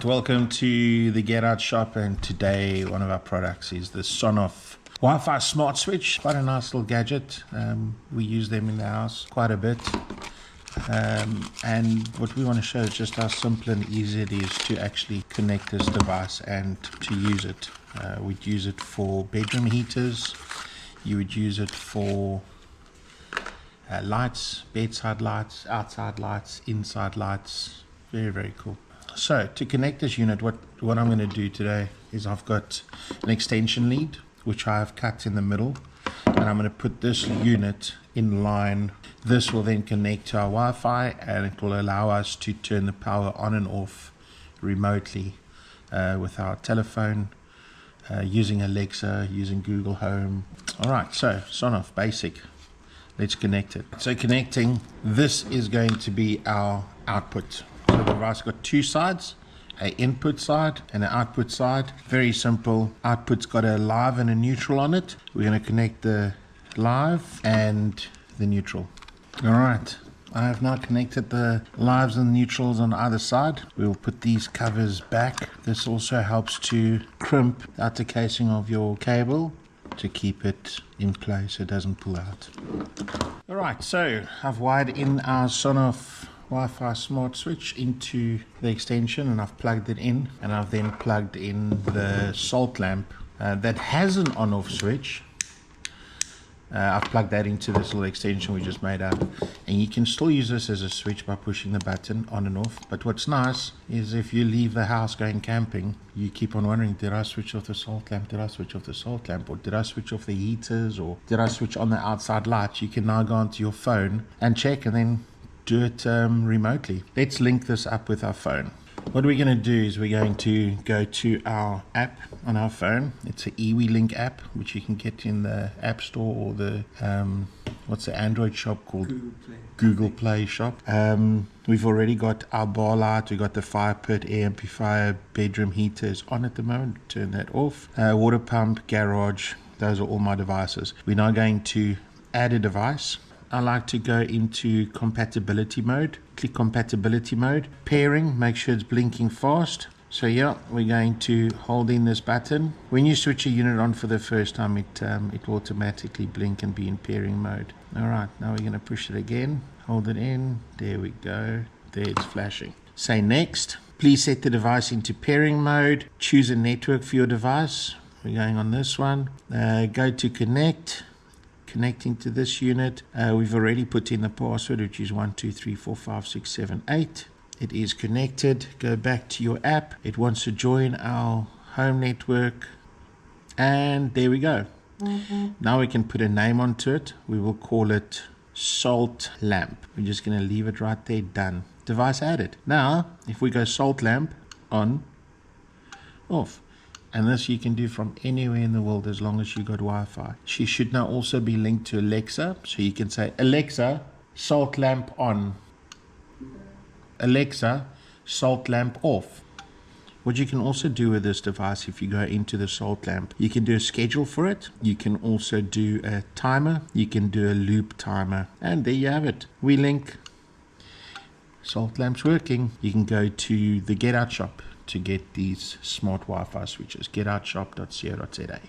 Alright, welcome to the Get Out Shop, and today one of our products is the SonOff Wi-Fi smart switch. Quite a nice little gadget. We use them in the house quite a bit. And what we want to show is just how simple and easy it is to actually connect this device and to use it. We'd use it for bedroom heaters. You would use it for lights, bedside lights, outside lights, inside lights. Very, very cool. So to connect this unit, what I'm going to do today is I've got an extension lead which I have cut in the middle, and I'm going to put this unit in line. This will then connect to our Wi-Fi, and it will allow us to turn the power on and off remotely with our telephone, using Alexa, using Google Home. Alright, so SonOff basic. Let's connect it. So connecting, this is going to be our output. So the device got two sides, an input side and an output side. Very simple. Output's got a live and a neutral on it. We're going to connect the live and the neutral. Alright, I have now connected the lives and neutrals on either side. We will put these covers back. This also helps to crimp the outer casing of your cable to keep it in place so it doesn't pull out. Alright, so I've wired in our SonOff Wi-Fi smart switch into the extension, and I've plugged it in, and I've then plugged in the salt lamp that has an on-off switch. I've plugged that into this little extension we just made up, and you can still use this as a switch by pushing the button on and off. But what's nice is if you leave the house going camping, you keep on wondering, did I switch off the salt lamp? Did I switch off the salt lamp? Or did I switch off the heaters? Or did I switch on the outside lights? You can now go onto your phone and check, and then do it remotely. Let's link this up with our phone. What we're going to do is we're going to go to our app on our phone. It's an iWeLink app, which you can get in the App Store or the what's the Android shop called? Google Play shop. We've already got our bar light, we've got the fire pit, air amplifier, bedroom heaters on at the moment. Turn that off. Water pump, garage, those are all my devices. We're now going to add a device. I like to go into compatibility mode. Click compatibility mode. Pairing, make sure it's blinking fast. So yeah, we're going to hold in this button. When you switch a unit on for the first time, it will automatically blink and be in pairing mode. Alright, now we're going to push it again. Hold it in. There we go. There it's flashing. Say next. Please set the device into pairing mode. Choose a network for your device. We're going on this one. Go to connect. Connecting to this unit. We've already put in the password, which is 1234567 It is connected. Go back to your app. It wants to join our home network, and there we go. Now we can put a name onto it. We will call it salt lamp. We're just going to leave it right there. Done. Device added. Now if we go salt lamp on, off. And this you can do from anywhere in the world as long as you got Wi-Fi. She should now also be linked to Alexa. So you can say, Alexa, salt lamp on. Alexa, salt lamp off. What you can also do with this device, if you go into the salt lamp, you can do a schedule for it. You can also do a timer. You can do a loop timer. And there you have it. We link. Salt lamp's working. You can go to the Get Out shop to get these smart Wi-Fi switches. Getoutshop.co.za.